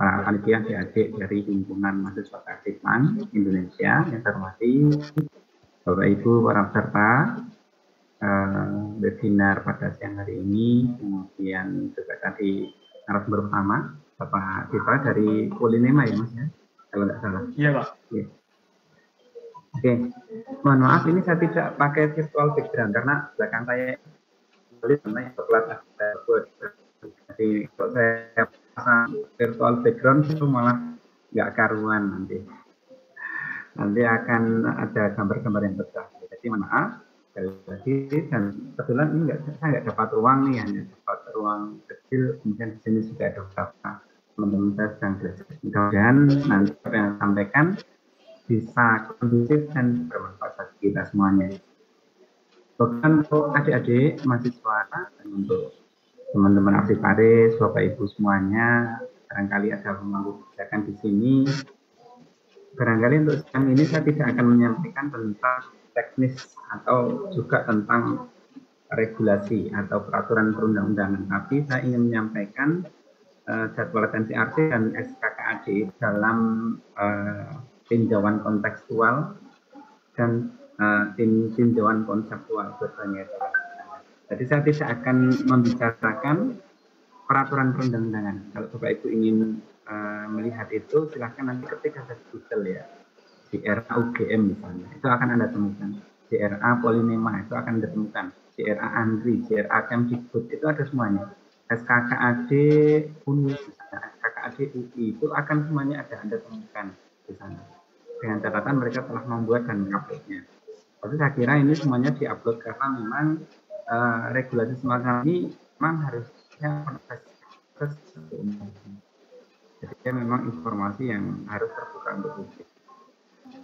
para panitia adik dari Himpunan Mahasiswa Kearsipan Indonesia yang saya hormati, Bapak Ibu para peserta webinar pada siang hari ini, kemudian juga tadi narasumber pertama Bapak Dita dari Polinema ya Mas ya, kalau nggak salah. Iya Pak. Oke. Oke, mohon maaf ini saya tidak pakai virtual background karena belakang saya karena kelas ada buat. Jadi kalau saya pasang virtual background itu malah nggak karuan nanti akan ada gambar-gambar yang pecah. Jadi maaf sekali lagi, dan kebetulan ini saya nggak dapat ruang nih, hanya dapat ruang kecil. Kemudian di sini sudah ada beberapa teman-teman saya sedang belajar. Mudah-mudahan nanti apa yang saya sampaikan bisa kondusif dan bermanfaat bagi kita semuanya. Bahkan untuk adik-adik mahasiswa dan untuk teman-teman aktivis, Bapak Ibu semuanya, barangkali ada kebijakan di sini. Barangkali untuk siang ini saya tidak akan menyampaikan tentang teknis atau juga tentang regulasi atau peraturan perundang-undangan, tapi saya ingin menyampaikan jadwal atensi arti dan SKKAD dalam tinjauan kontekstual dan tinjauan konseptual biasanya. Jadi saya tidak akan membicarakan peraturan perundang-undangan. Kalau Bapak Ibu ingin melihat itu, silahkan nanti ketik saja di Google ya, JRA UGM misalnya, itu akan Anda temukan. JRA Polinema itu akan Anda temukan. JRA Andri, JRA Kemdikbud, itu ada semuanya. SKKAD UNI, SKKAD UI, itu akan semuanya ada Anda temukan di sana. Dengan catatan mereka telah membuat dan menguploadnya. Tapi saya kira ini semuanya diupload karena memang regulasi semacam ini memang harusnya proses umum. Jadi memang informasi yang harus terbuka untuk publik.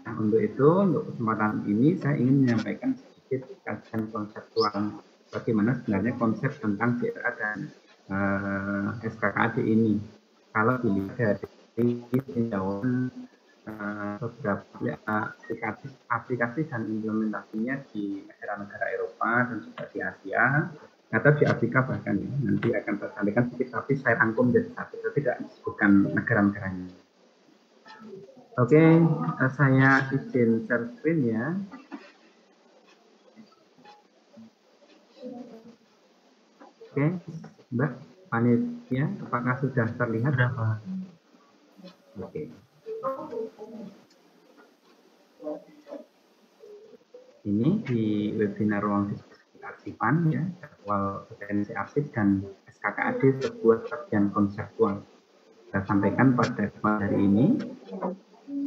Nah, untuk itu, untuk kesempatan ini saya ingin menyampaikan sedikit kajian konseptual bagaimana sebenarnya konsep tentang JRA dan SKKAD ini. Kalau dilihat dari tinjauan beberapa aplikasi dan implementasinya di negara-negara Eropa dan juga di Asia atau di Afrika bahkan ya. Nanti akan saya sampaikan sedikit, tapi saya rangkum jadi satu, saya tidak disebutkan negara-negaranya. Oke, saya izin share screen ya. Oke, Mbak panitia, apakah sudah terlihat? Oke. Ini di webinar ruang diskusi arsipan ya, jadwal potensi arsip dan SKKAD sebuah kajian konseptual. Saya sampaikan pada hari ini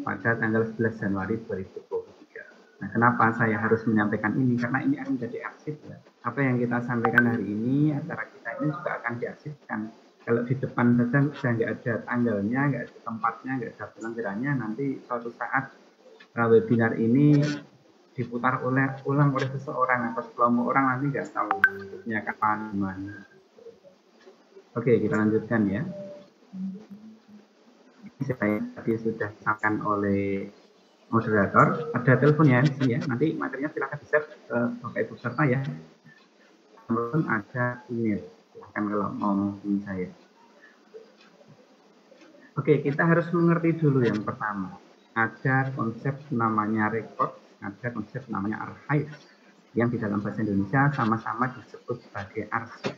pada tanggal 11 Januari 2023. Nah, kenapa saya harus menyampaikan ini? Karena ini akan menjadi arsip ya. Apa yang kita sampaikan hari ini, acara kita ini juga akan diarsipkan. Kalau di depan saja sudah nggak ada tanggalnya, nggak ada tempatnya, nggak ada penyelenggaranya, nanti suatu saat webinar ini diputar ulang oleh seseorang atau sekelompok orang, nanti nggak tahu maksudnya kapan, gimana. Oke, kita lanjutkan ya. Saya tadi sudah disampaikan oleh moderator, ada teleponnya ya, nanti materinya silakan di-share ke Bapak Ibu peserta ya. Kemudian ada email, silakan kalau mau menghubungi saya. Oke, kita harus mengerti dulu yang pertama. Ada konsep namanya record, ada konsep namanya archive, yang di dalam bahasa Indonesia sama-sama disebut sebagai arsip.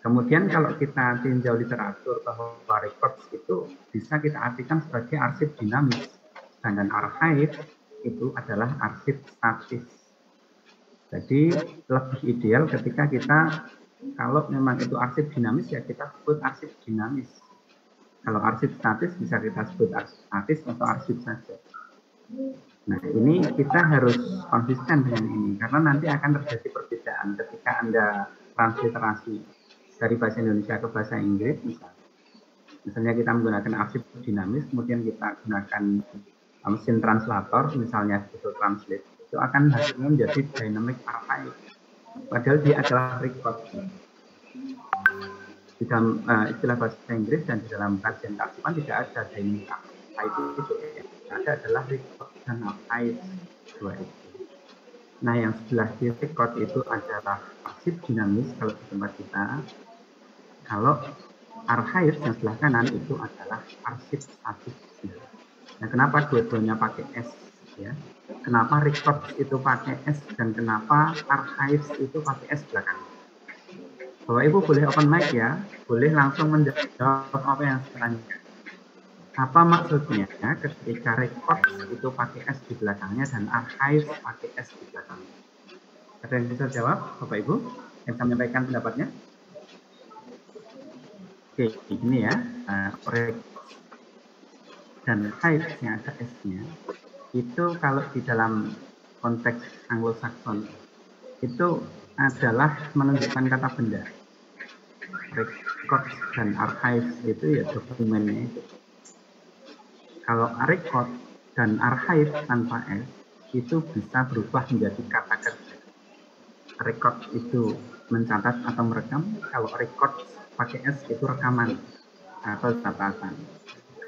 Kemudian kalau kita tinjau literatur bahwa records itu bisa kita artikan sebagai arsip dinamis, sedangkan archive itu adalah arsip statis. Jadi lebih ideal ketika kita, kalau memang itu arsip dinamis ya kita sebut arsip dinamis. Kalau arsip statis bisa kita sebut arsip statis atau arsip saja. Nah, ini kita harus konsisten dengan ini karena nanti akan terjadi perbedaan ketika Anda transliterasi dari bahasa Indonesia ke bahasa Inggris misalnya kita menggunakan arsip dinamis, kemudian kita gunakan mesin translator, misalnya Google Translate, itu akan hasilnya menjadi dynamic archive, padahal dia adalah record. Di dalam istilah bahasa Inggris dan di dalam kajian kearsipan tidak ada dynamic archive itu, ada adalah record dan archive, dua itu. Nah, yang sebelah kiri record itu adalah arsip dinamis kalau di tempat kita. Kalau archive yang sebelah kanan itu adalah arsip statis. Nah, kenapa dua-duanya pakai S ya? Kenapa records itu pakai S dan kenapa archives itu pakai S belakang? Bapak Ibu boleh open mic ya, boleh langsung menjawab apa yang saya tanyakan. Apa maksudnya ketika records itu pakai S di belakangnya dan archives pakai S di belakangnya? Ada yang bisa jawab, Bapak Ibu? Yang bisa menyampaikan pendapatnya? Oke, ini ya, records dan archives yang ada S-nya. Itu kalau di dalam konteks Anglo-Saxon itu adalah menunjukkan kata benda. Record dan archive itu ya dokumennya itu. Kalau record dan archive tanpa S itu bisa berubah menjadi kata kerja. Record itu mencatat atau merekam. Kalau record pakai S itu rekaman atau catatan.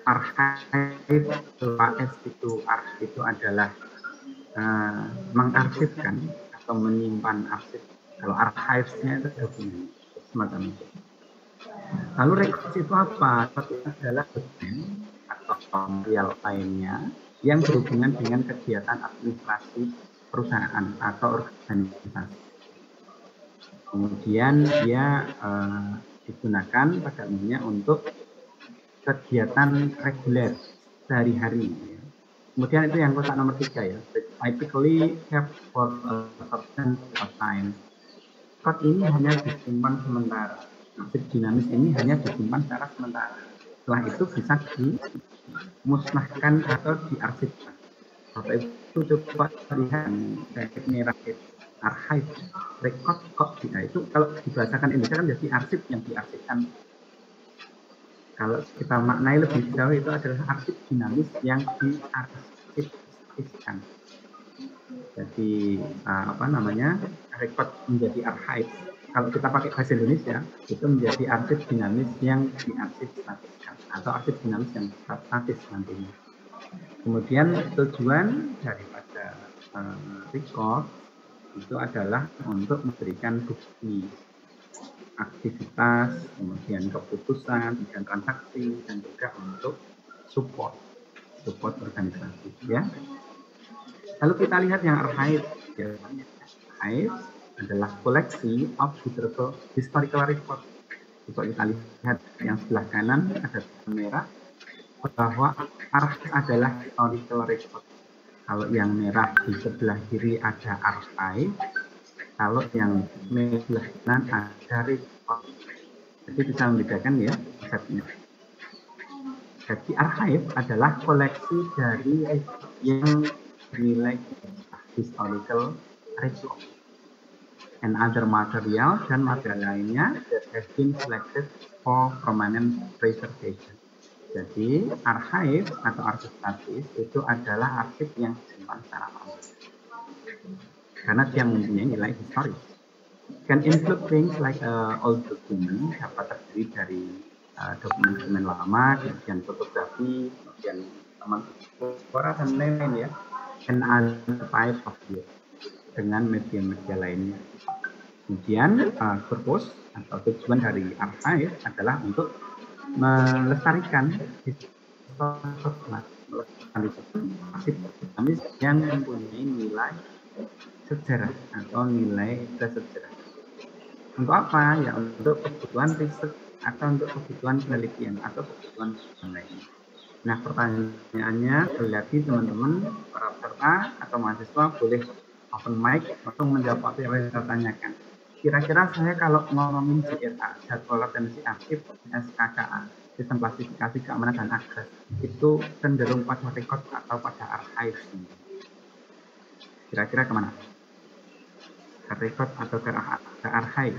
Archive S itu adalah mengarsipkan atau menyimpan arsip. Kalau archives-nya itu dokumen semacam itu. Lalu records itu apa? Itu adalah dokumen atau material lainnya yang berhubungan dengan kegiatan administrasi perusahaan atau organisasi. Kemudian dia digunakan pada umumnya untuk kegiatan reguler sehari-hari. Kemudian itu yang kotak nomor 3 ya. Typically kept for a certain time. Record ini hanya disimpan sementara. Arsip dinamis ini hanya disimpan secara sementara. Setelah itu bisa dimusnahkan atau diarsipkan. Bapak Ibu coba lihat kayak merah archive record kok tidak itu kalau dibahasakan Indonesia kan jadi arsip yang diarsipkan. Kalau kita maknai lebih jauh itu adalah arsip dinamis yang diarsipkan. Jadi record menjadi archive. Kalau kita pakai bahasa Indonesia itu menjadi arsip dinamis yang diarsip statiskan atau arsip dinamis yang statis nantinya. Kemudian tujuan daripada record itu adalah untuk memberikan bukti aktivitas, kemudian keputusan, dan transaksi, dan juga untuk support organisasi. Ya. Lalu kita lihat yang archive. Archive adalah koleksi of historical record. Coba kita lihat yang sebelah kanan ada merah bahwa archive adalah historical record. Kalau yang merah di sebelah kiri ada archive, kalau yang sebelah kanan ada record. Jadi bisa membedakan ya konsepnya. Jadi archive adalah koleksi dari record yang nilai historical record and other material dan material lainnya that have been selected for permanent preservation. Jadi archive atau arsip statis itu adalah arsip yang disimpan secara permanen karena dia mempunyai nilai historis. Can include things like old document, dapat terdiri dari dokumen-dokumen lama, kemudian fotografi, kemudian teman suara dan lain-lain ya. And other type of it dengan media-media lainnya. Kemudian purpose atau tujuan dari archive adalah untuk melestarikan arsip dinamis yang mempunyai nilai sejarah atau nilai sejarah. Untuk apa? Ya untuk kebutuhan riset atau untuk kebutuhan penelitian atau kebutuhan lainnya. Nah, pertanyaannya berarti teman-teman para peserta atau mahasiswa boleh open mic langsung menjawab apa yang saya tanyakan. Kira-kira saya kalau ngomongin JRA, jadwal retensi arsip, SKKA, sistem klasifikasi keamanan dan akses, itu cenderung pada record atau pada archive. Kira-kira kemana? Ke record atau ke archive?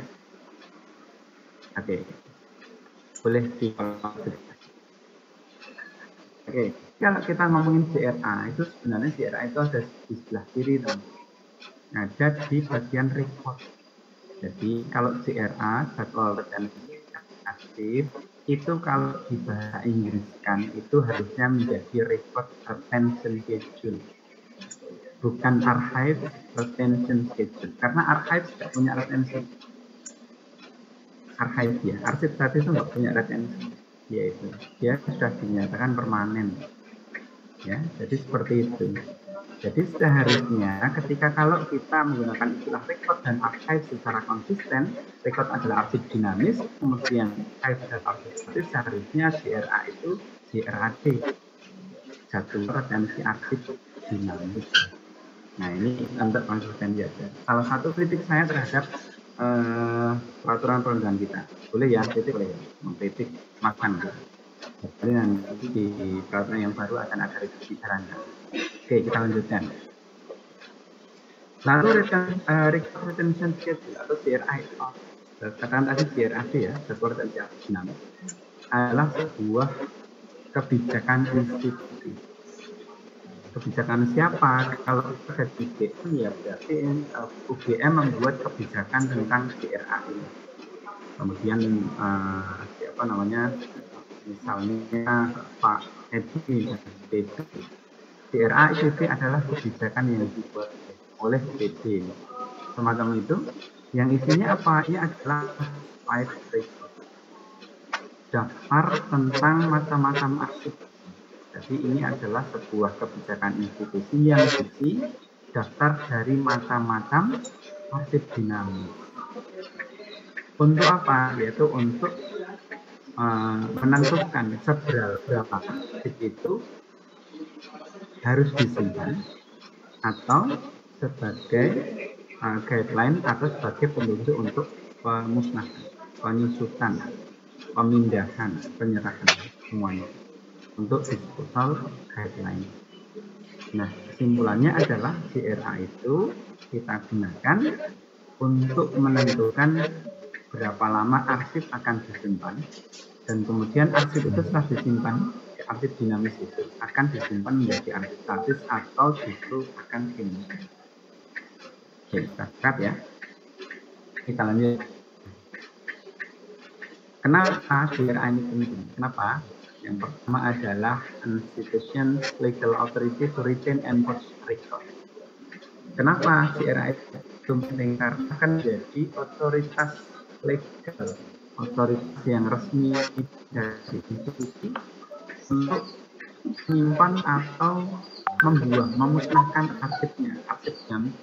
Oke, boleh dikonfirmasi. Oke, kalau kita ngomongin JRA, itu sebenarnya JRA itu ada di sebelah kiri, teman. Ada di bagian record. Jadi kalau JRA, jadwal retensi arsip, itu kalau di bahasa Inggris kan itu harusnya menjadi record retention schedule, bukan archive retention schedule, karena archive tidak punya retention. archive ya. Arsip tadi itu nggak punya retensi, yaitu dia sudah dinyatakan permanen. Ya, jadi seperti itu. Jadi seharusnya ketika kalau kita menggunakan istilah record dan archive secara konsisten, record adalah arsip dinamis, kemudian archive adalah arsip statis, seharusnya JRA itu JRAD, jadwal retensi arsip dinamis. Nah ini untuk konsisten saja. Salah satu kritik saya terhadap peraturan perundangan kita, boleh ya, kritik boleh ya, mengkritik makan. Jadi nanti di peraturan yang baru akan ada revisi caranya. Oke, kita lanjutkan. Lalu record retention schedule atau CRA itu, katakan tadi CRAD ya, jadwal retensi arsip dinamis, adalah sebuah kebijakan institusi. Kebijakan siapa? Kalau kita di UGM ya berarti UGM membuat kebijakan tentang CRA ini. Kemudian siapa namanya? Misalnya Pak Edi dan PD. CRA IPB adalah kebijakan yang dibuat oleh PD. Semacam itu. Yang isinya apa? Ini adalah slide record. Daftar tentang macam-macam arsip. Jadi ini adalah sebuah kebijakan institusi yang berisi daftar dari macam-macam arsip dinamis. Untuk apa? Yaitu untuk menentukan seberapa arsip itu harus disimpan atau sebagai guideline atau sebagai petunjuk untuk pemusnahan, penyusutan, pemindahan, penyerahan semuanya untuk disposal guideline. Nah, kesimpulannya adalah CRA itu kita gunakan untuk menentukan berapa lama arsip akan disimpan, dan kemudian arsip itu setelah disimpan, arsip dinamis itu akan disimpan menjadi arsip statis atau justru akan dimusnahkan. Oke, kita ya. Kita lanjut. Kenapa CRA ini penting? Kenapa? Yang pertama adalah institution legal authority to retain and post record. Kenapa CRA itu penting? Karena akan jadi otoritas legal, otoritas yang resmi dari institusi untuk menyimpan atau membuang, memusnahkan arsipnya, arsip dinamis.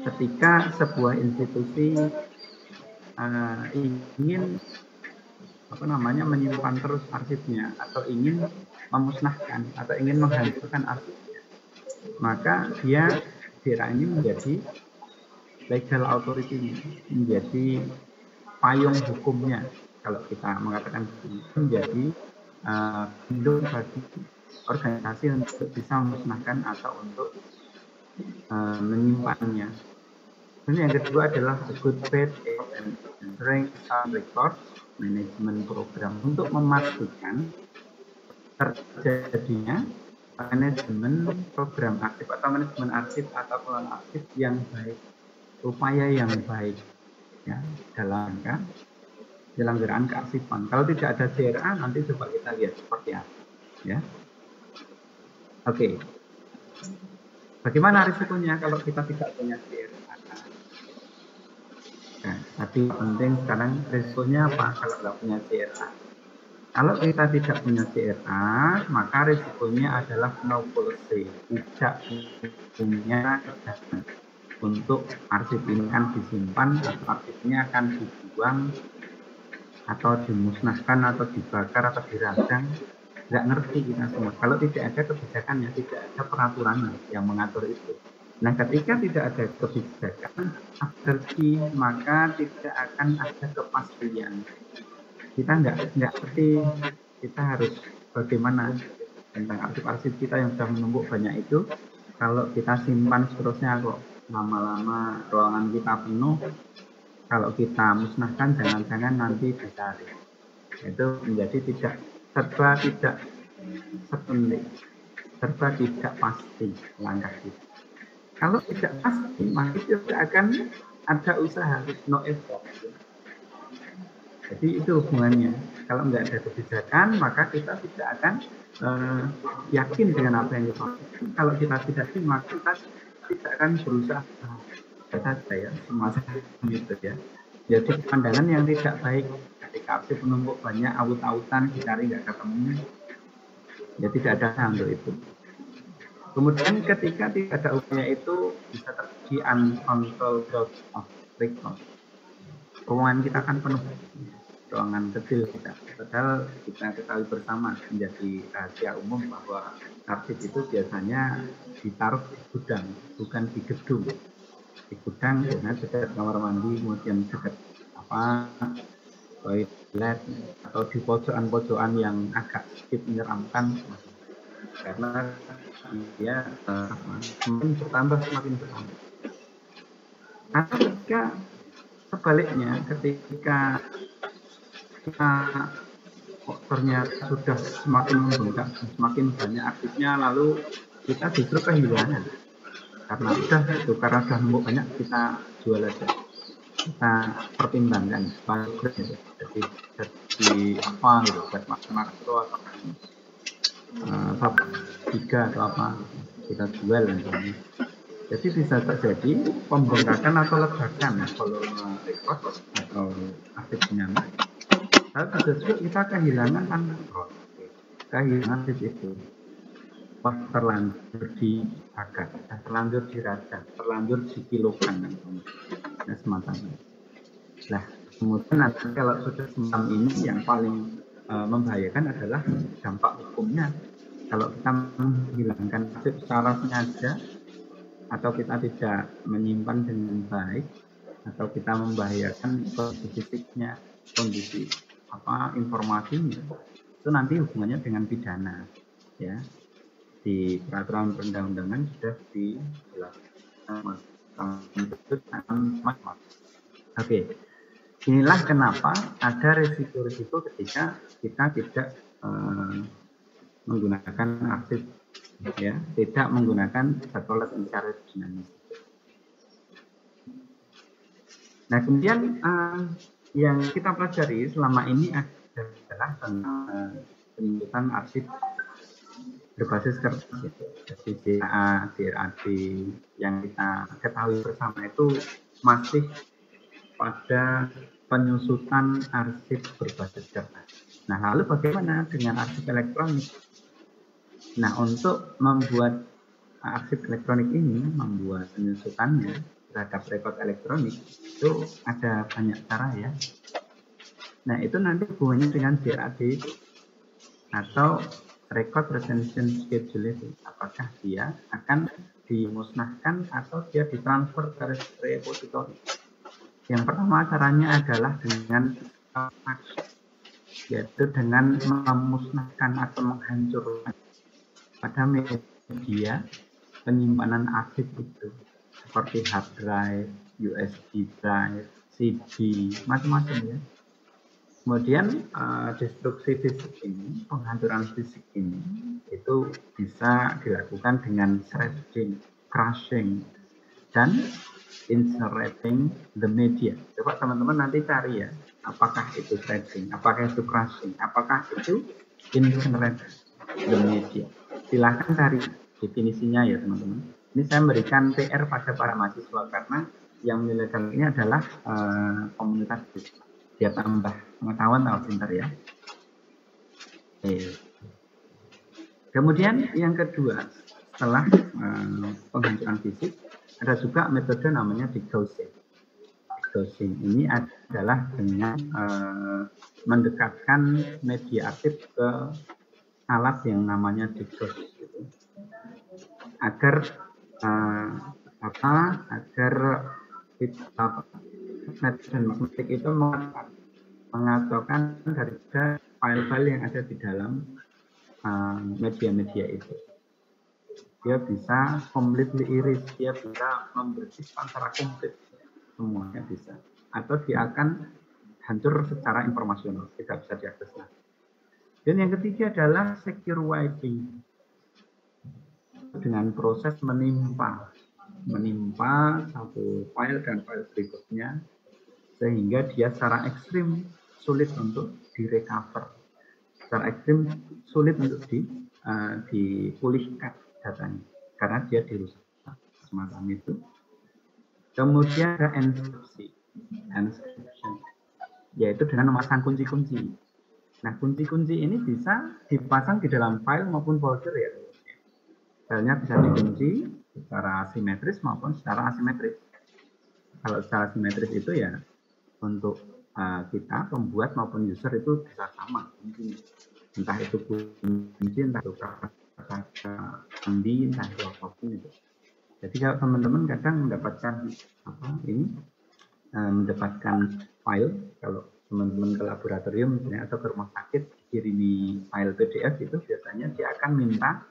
Ketika sebuah institusi ingin menyimpan terus arsipnya atau ingin memusnahkan atau ingin menghancurkan arsipnya, maka dia CRA ini menjadi legal authority, menjadi payung hukumnya. Kalau kita mengatakan menjadi pelindung bagi organisasi untuk bisa memusnahkan atau untuk menyimpannya. Dan yang kedua adalah good faith and ensuring sound record management program, untuk memastikan terjadinya manajemen program arsip atau manajemen arsip atau pengelolaan arsip yang baik, upaya yang baik ya dalam rangka penyelenggaraan kearsipan. Kalau tidak ada CRA, nanti coba kita lihat seperti apa ya. Oke. Bagaimana risikonya kalau kita tidak punya CRA? Nah, tapi penting sekarang risikonya apa kalau tidak punya CRA? Kalau kita tidak punya CRA, maka risikonya adalah no policy, tidak punya kebijakan untuk arsip ini akan disimpan atau arsipnya akan dibuang atau dimusnahkan atau dibakar atau dirajang. Nggak ngerti kita semua. Kalau tidak ada kebijakannya, tidak ada peraturannya yang mengatur itu. Nah, ketika tidak ada kebijakan asersi, maka tidak akan ada kepastian. Kita nggak ngerti, kita harus bagaimana tentang arsip-arsip kita yang sudah menumpuk banyak itu. Kalau kita simpan seterusnya kok lama-lama ruangan kita penuh, kalau kita musnahkan jangan-jangan nanti dicari. Itu menjadi serba tidak setending, serba tidak pasti langkah kita. Kalau tidak pasti, maka tidak akan ada usaha, no effort. Jadi itu hubungannya. Kalau nggak ada kebijakan, maka kita tidak akan yakin dengan apa yang kita lakukan. Kalau kita tidak yakin, maka kita tidak akan berusaha saja ya, semacam itu ya. Jadi pandangan yang tidak baik ketika arsip menumpuk banyak aut-autan dicari nggak ketemu, ya tidak ada untuk itu. Kemudian ketika tidak ada upaya itu bisa terjadi uncontrolled growth of record. Ruangan kita akan penuh, ruangan kecil kita. Padahal kita ketahui bersama menjadi rahasia umum bahwa arsip itu biasanya ditaruh di gudang, bukan di gedung. Di gudang biasanya dekat kamar mandi, kemudian dekat toilet atau di pojokan-pojokan yang agak sedikit menyeramkan, karena dia semakin bertambah. Atau ketika sebaliknya, ketika kita ternyata sudah semakin membengkak, semakin banyak aktifnya, lalu kita justru kehilangan karena sudah numpuk banyak, kita jual aja, kita pertimbangkan jadi apa gitu, buat makan itu apa 3 atau apa kita jual misalnya. Jadi bisa terjadi pembengkakan atau ledakan volume record atau aktif penyamak. Lalu bisa juga kita kehilangan kontrol, kehilangan itu. Wah, terlanjur dibakar, terlanjur dirajang, terlanjur dikilokan, dan semacamnya. Nah, kemudian nanti kalau sudah semacam ini, yang paling membahayakan adalah dampak hukumnya. Kalau kita menghilangkan arsip secara sengaja, atau kita tidak menyimpan dengan baik, atau kita membahayakan kondisi fisiknya, kondisi informasinya, itu nanti hubungannya dengan pidana, ya. Di peraturan perundang-undangan sudah dijelaskan. Oke, inilah kenapa ada risiko-risiko ketika kita tidak menggunakan arsip, ya, tidak menggunakan satelit infrared dinamis. Nah, kemudian yang kita pelajari selama ini adalah tentang penyebutan arsip berbasis kertas, jadi DA, DRAD yang kita ketahui bersama itu masih pada penyusutan arsip berbasis kertas. Nah, lalu bagaimana dengan arsip elektronik? Nah, untuk membuat arsip elektronik ini, membuat penyusutannya terhadap rekod elektronik itu ada banyak cara, ya. Nah, itu nanti hubungannya dengan DRAD atau record retention schedule itu, apakah dia akan dimusnahkan atau dia ditransfer ke repository. Yang pertama caranya adalah dengan yaitu dengan memusnahkan atau menghancurkan pada media penyimpanan arsip itu, seperti hard drive, USB drive, CD, macam-macam, ya. Kemudian destruksi fisik ini, penghancuran fisik ini, itu bisa dilakukan dengan shredding, crushing, dan incinerating the media. Coba teman-teman nanti cari, ya, apakah itu shredding, apakah itu crushing, apakah itu incinerate the media. Silahkan cari definisinya, ya teman-teman. Ini saya memberikan PR pada para mahasiswa karena yang menilai ini adalah komunitas dia tambah pengetahuan, tambah pintar, ya. Kemudian yang kedua, setelah penghancuran fisik, ada juga metode namanya degaussing. Degaussing ini adalah dengan mendekatkan media arsip ke alat yang namanya degauss, gitu. Agar dan magnetik itu mengacaukan dari file-file yang ada di dalam media-media itu. Dia bisa completely erase, dia bisa membersihkan secara komplit, semuanya bisa. Atau dia akan hancur secara informasional, tidak bisa diakses lagi. Dan yang ketiga adalah secure wiping, dengan proses menimpa satu file dan file berikutnya, sehingga dia secara ekstrim sulit untuk direcover, secara ekstrim sulit untuk dipulihkan datanya karena dia dirusak semacam itu. Kemudian ada enkripsi. encryption, yaitu dengan memasang kunci-kunci. Nah, kunci-kunci ini bisa dipasang di dalam file maupun folder ya. Filenya bisa dikunci secara simetris maupun secara asimetris. Kalau secara simetris itu ya untuk kita pembuat maupun user itu bisa sama. Entah itu kunci, entah itu kata sandi, entah itu apapun itu. Jadi kalau teman-teman kadang mendapatkan mendapatkan file, kalau teman-teman ke laboratorium misalnya atau ke rumah sakit kirimi file PDF itu biasanya dia akan minta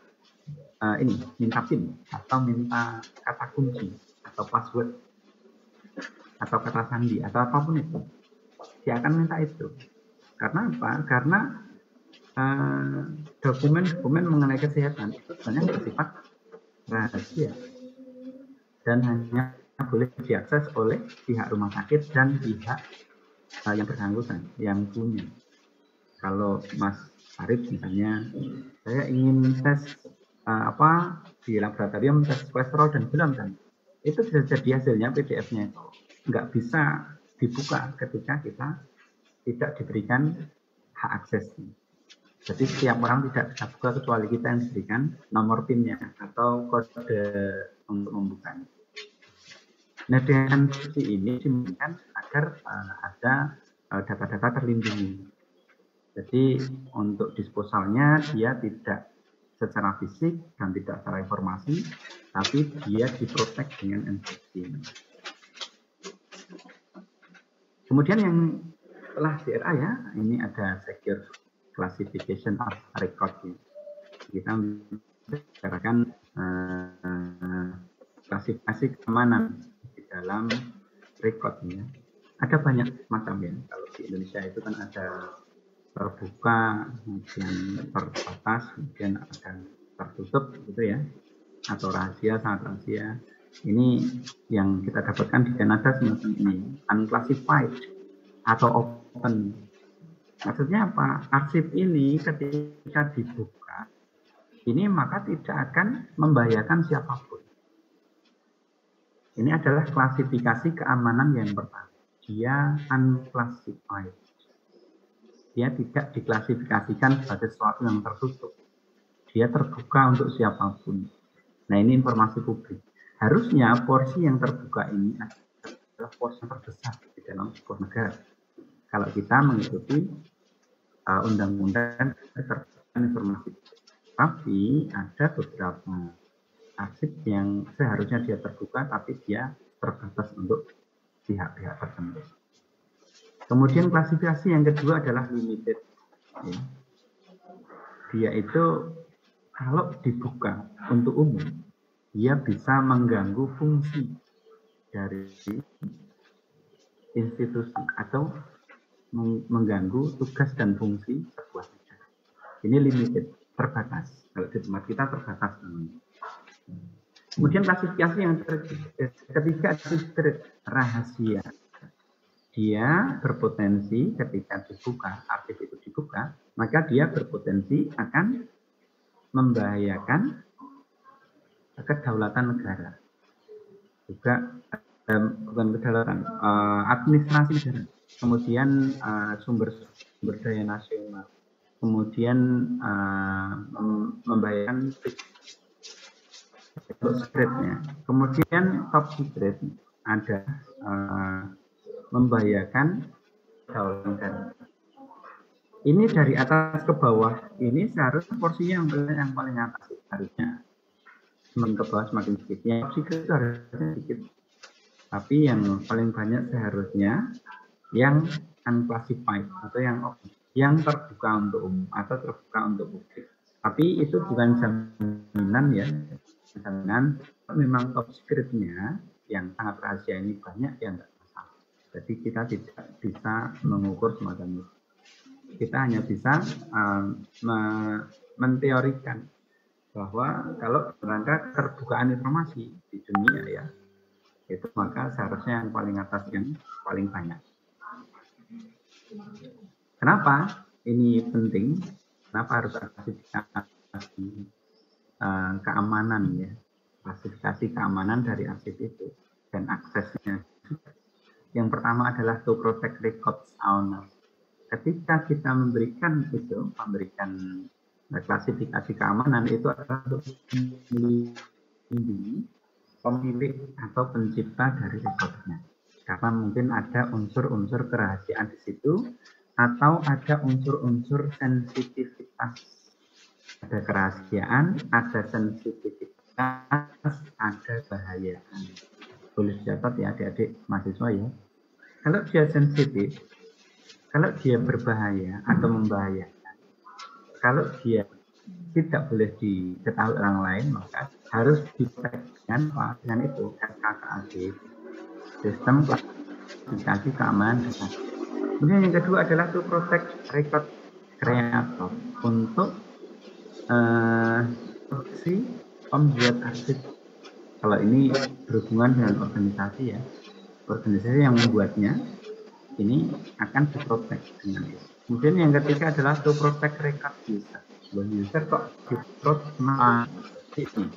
minta PIN atau minta kata kunci atau password atau kata sandi atau apapun itu. Dia akan minta itu. Karena apa? Karena dokumen-dokumen mengenai kesehatan itu sebenarnya bersifat rahasia dan hanya boleh diakses oleh pihak rumah sakit dan pihak yang bersangkutan yang punya. Kalau Mas Arif misalnya, saya ingin tes di laboratorium tes kolesterol dan gula kan, itu bisa jadi hasilnya PDF-nya itu nggak bisa dibuka ketika kita tidak diberikan hak aksesnya. Jadi setiap orang tidak bisa buka kecuali kita yang diberikan nomor PIN-nya atau kode untuk membukanya. Nah, dengan seperti ini dimungkinkan agar ada data-data terlindungi. Jadi untuk disposalnya dia tidak secara fisik dan tidak secara informasi, tapi dia diprotek dengan enkripsi. Kemudian yang setelah CRA ya, ini ada secure classification of record. Kita bicarakan klasifikasi keamanan di dalam recordnya. Ada banyak macam ya. Kalau di Indonesia itu kan ada terbuka, kemudian terbatas, kemudian ada tertutup gitu ya, atau rahasia, sangat rahasia. Ini yang kita dapatkan di Kanada semacam ini, unclassified atau open. Maksudnya apa? Arsip ini ketika dibuka, ini maka tidak akan membahayakan siapapun. Ini adalah klasifikasi keamanan yang pertama. Dia unclassified. Dia tidak diklasifikasikan sebagai sesuatu yang tertutup. Dia terbuka untuk siapapun. Nah, ini informasi publik. Harusnya porsi yang terbuka ini adalah porsi yang terbesar di dalam sebuah negara. Kalau kita mengikuti undang-undang keterbukaan informasi. Tapi ada beberapa arsip yang seharusnya dia terbuka, tapi dia terbatas untuk pihak-pihak tertentu. Kemudian klasifikasi yang kedua adalah limited. Ya. Dia itu kalau dibuka untuk umum, dia bisa mengganggu fungsi dari institusi atau mengganggu tugas dan fungsi sebuah negara. Ini limited, terbatas. Kalau di tempat kita terbatas. Kemudian klasifikasi yang ketiga secret, rahasia. Dia berpotensi ketika dibuka, arsip itu dibuka, maka dia berpotensi akan membahayakan kedaulatan negara. Juga bukan kedaulatan, administrasi negara. Kemudian sumber daya nasional. Kemudian membahayakan secretnya. Kemudian top secret ada membahayakan kedaulatan. Ini dari atas ke bawah, ini seharusnya porsinya yang paling atas harusnya. Semakin ke bawah semakin sedikit. Yang secret itu harusnya sedikit. Tapi yang paling banyak seharusnya yang unclassified atau yang terbuka untuk umum atau terbuka untuk publik. Tapi itu bukan jaminan ya. Jaminan memang top secretnya yang sangat rahasia ini banyak yang enggak. Jadi kita tidak bisa mengukur semacam itu. Kita hanya bisa menteorikan bahwa kalau rangka keterbukaan informasi di dunia ya, itu maka seharusnya yang paling atas yang paling banyak. Kenapa ini penting? Kenapa harus ada klasifikasi keamanan ya? Klasifikasi keamanan dari arsip itu dan aksesnya. Yang pertama adalah to protect records owner. Ketika kita memberikan klasifikasi keamanan itu adalah untuk melindungi pemilik atau pencipta dari rekodnya. Karena mungkin ada unsur-unsur kerahasiaan di situ atau ada unsur-unsur sensitivitas. Ada kerahasiaan, ada sensitivitas, ada bahayaan. Boleh dicatat ya adik-adik mahasiswa ya. Kalau dia sensitif, kalau dia berbahaya atau membahayakan, kalau dia tidak boleh diketahui orang lain, maka harus dipegang dengan itu SKKAD, sistem klasifikasi keamanan data. Kemudian yang kedua adalah to protect record creator, untuk si pembuat arsip. Kalau ini berhubungan dengan organisasi ya, organisasi yang membuatnya ini akan diprotek dengan itu. Kemudian yang ketiga adalah to protect record user. User kok diprotect ini.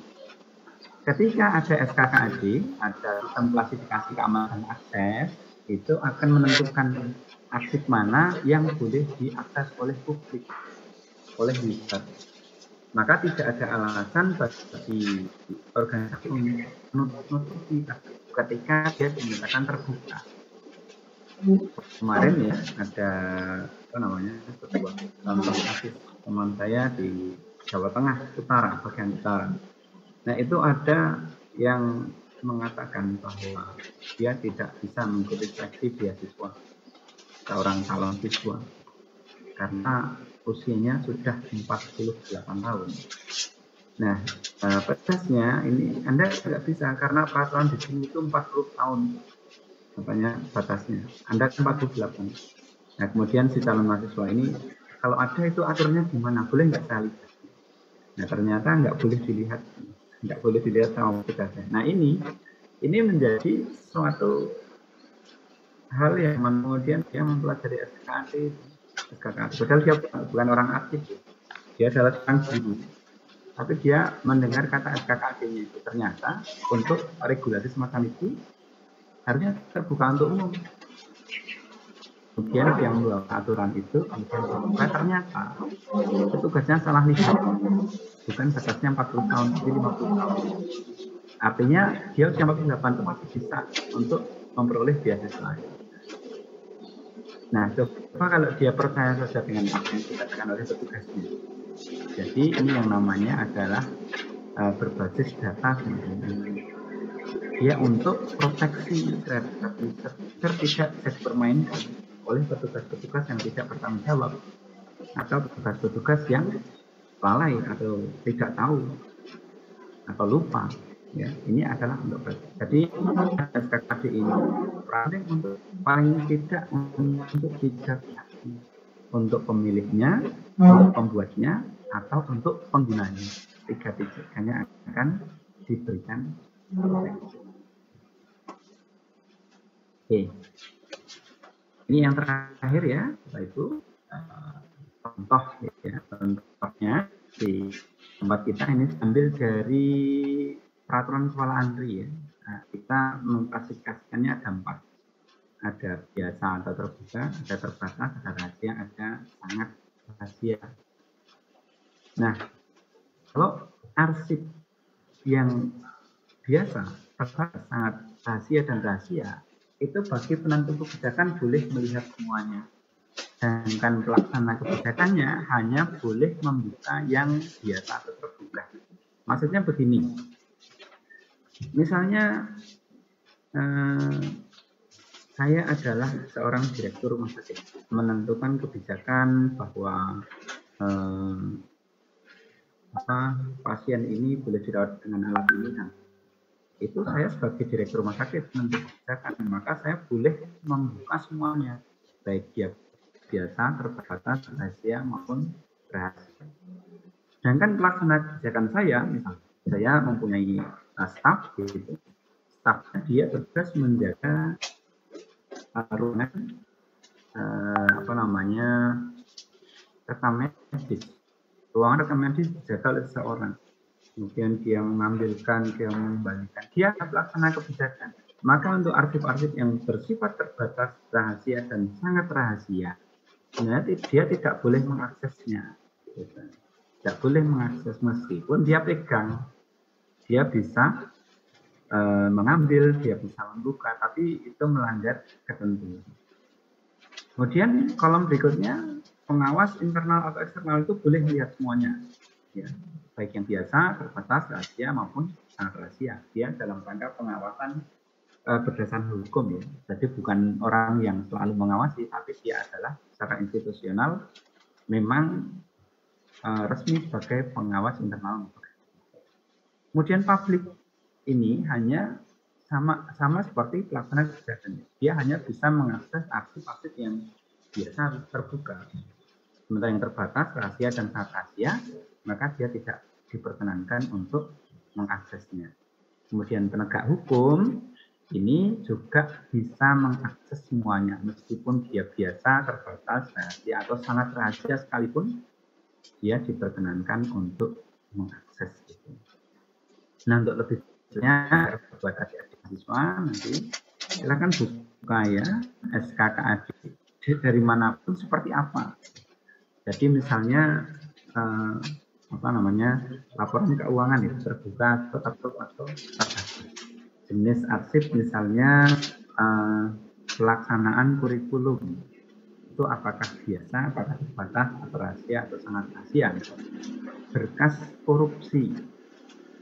Ketika ada SKKAD, ada sistem klasifikasi keamanan akses, itu akan menentukan arsip mana yang boleh diakses oleh publik, oleh user. Maka tidak ada alasan bagi organisasi untuk menutupi ketika dia dinyatakan terbuka. Kemarin ya ada sebuah contoh kasus teman saya di Jawa Tengah Utara, bagian utara. Nah itu ada yang mengatakan bahwa dia tidak bisa mengikuti seleksi beasiswa seorang calon siswa karena usianya sudah 48 tahun. Nah, pedasnya ini Anda tidak bisa karena peraturan di sini itu 40 tahun katanya batasnya. Anda 48. Nah, kemudian si calon mahasiswa ini kalau ada itu aturannya gimana? Boleh nggak saya lihat? Nah, ternyata nggak boleh dilihat sama pedasnya. Nah, ini menjadi suatu hal yang kemudian dia mempelajari SKKAD. Padahal dia bukan orang aktif, dia adalah seorang guru. Tapi dia mendengar kata SKKAD-nya itu ternyata untuk regulasi semacam itu harusnya terbuka untuk umum. Kemudian dia membawa aturan itu, kemudian ternyata petugasnya salah lihat, bukan batasnya 40 tahun, tapi 50 tahun. Artinya dia usia 48 itu masih bisa untuk memperoleh beasiswa. Nah, coba kalau dia percaya saja dengan apa yang dikatakan oleh petugasnya. Jadi ini yang namanya adalah berbasis data sebenarnya. Dia untuk proteksi terhadap user tidak bisa dipermainkan oleh petugas-petugas yang tidak bertanggung jawab atau petugas-petugas yang lalai atau tidak tahu atau lupa. Ya, ini adalah untuk jadi SKKAD ini penting untuk paling tidak untuk dijaga untuk pemiliknya, untuk pembuatnya, atau untuk penggunanya. Tiga-tiganya akan diberikan proteksi. Oke, ini yang terakhir ya, Bapak Ibu. Contoh ya, contohnya di tempat kita ini ambil dari peraturan sekolah ANRI ya. Nah, kita mengklasifikasikannya ada 4. Ada biasa atau terbuka, ada terbatas, ada rahasia, ada sangat rahasia. Nah, kalau arsip yang biasa, terbatas, sangat rahasia dan rahasia, itu bagi penentu kebijakan boleh melihat semuanya. Sedangkan pelaksana kebijakannya hanya boleh membuka yang biasa atau terbuka. Maksudnya begini, misalnya saya adalah seorang direktur rumah sakit, menentukan kebijakan bahwa pasien ini boleh dirawat dengan alat ini. Nah, itu saya sebagai direktur rumah sakit menentukan kebijakan, maka saya boleh membuka semuanya, baik dia biasa, terbatas, rahasia maupun rahasia. Sedangkan pelaksana kebijakan saya, misalnya saya mempunyai staf, gitu. Stafnya dia tugas menjaga ruangan rekam medis. Ruangan rekam medis dijaga oleh seseorang. Kemudian dia mengambilkan, dia mengembalikan. Dia pelaksana kebijakan. Maka untuk arsip-arsip yang bersifat terbatas, rahasia, dan sangat rahasia, sebenarnya dia tidak boleh mengaksesnya. Tidak boleh mengakses meskipun dia pegang. Dia bisa mengambil, dia bisa membuka, tapi itu melanggar ketentuan. Kemudian kolom berikutnya, pengawas internal atau eksternal itu boleh melihat semuanya. Ya, baik yang biasa, terbatas, rahasia, maupun sangat rahasia. Dia dalam rangka pengawasan berdasarkan hukum ya. Jadi bukan orang yang selalu mengawasi, tapi dia adalah secara institusional memang resmi sebagai pengawas internal. Kemudian publik ini hanya sama seperti pelaksana kegiatan. Dia hanya bisa mengakses arsip-arsip yang biasa terbuka. Sementara yang terbatas, rahasia dan sangat rahasia, maka dia tidak diperkenankan untuk mengaksesnya. Kemudian penegak hukum ini juga bisa mengakses semuanya, meskipun dia biasa, terbatas, rahasia, atau sangat rahasia sekalipun, dia diperkenankan untuk mengakses itu. Nah, untuk lebih detailnya buat adik-adik mahasiswa nanti silakan buka ya SKKAD dari manapun seperti apa. Jadi misalnya laporan keuangan itu terbuka atau jenis arsip misalnya pelaksanaan kurikulum itu apakah biasa, apakah terbatas, atau rahasia, atau sangat rahasia. Berkas korupsi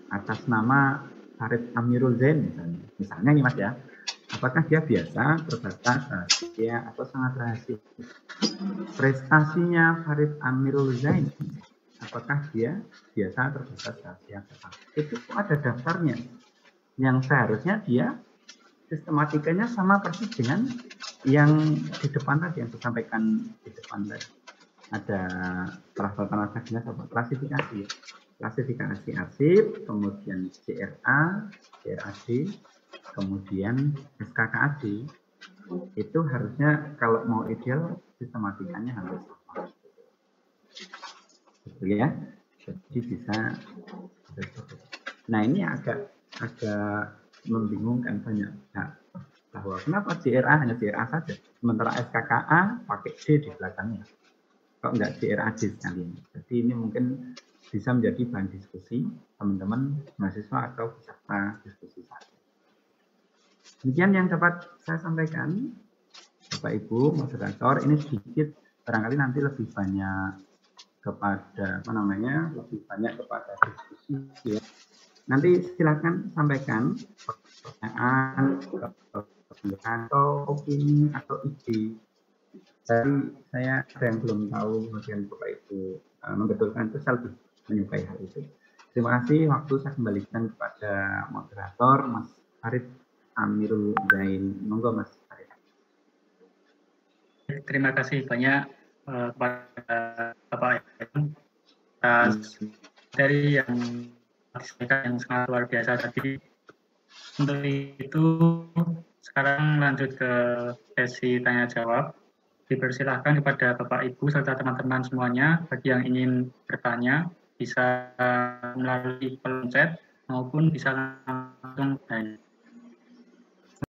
atas nama Farid Amirul Zain misalnya nih Mas ya, apakah dia biasa, terbatas, rahasia, atau sangat rahasia. Prestasinya Farid Amirul Zain, apakah dia biasa, terbatas, rahasia, itu ada daftarnya yang seharusnya dia sistematikanya sama persis dengan yang di depan tadi, yang disampaikan di depan tadi. Ada persyaratan dinas atau klasifikasi arsip, kemudian CRA, CRAD, kemudian SKKAD. Itu harusnya kalau mau ideal sistematikanya harus sama. Gitu ya. Jadi bisa. Nah, ini agak membingungkan banyak pihak bahwa kenapa CRA hanya CRA saja, sementara SKKA pakai D di belakangnya. Kok enggak CRAD sekalian? Jadi ini mungkin bisa menjadi bahan diskusi teman-teman mahasiswa atau peserta diskusi saja. Demikian yang dapat saya sampaikan, Bapak Ibu moderator. Ini sedikit barangkali nanti lebih banyak kepada lebih banyak kepada diskusi ya. Nanti silakan sampaikan pertanyaan atau opini atau ide. Dari saya ada yang belum tahu, kemudian Bapak Ibu membetulkan itu, saya lebih menyukai hal itu. Terima kasih, waktu saya kembalikan kepada moderator Mas Farid Amirul Zain. Monggo Mas Farid. Terima kasih banyak kepada Bapak Ibu atas materi yang sangat luar biasa tadi. Untuk itu sekarang lanjut ke sesi tanya jawab. Dipersilahkan kepada Bapak Ibu serta teman-teman semuanya bagi yang ingin bertanya bisa melalui kolom chat maupun bisa langsung tanya.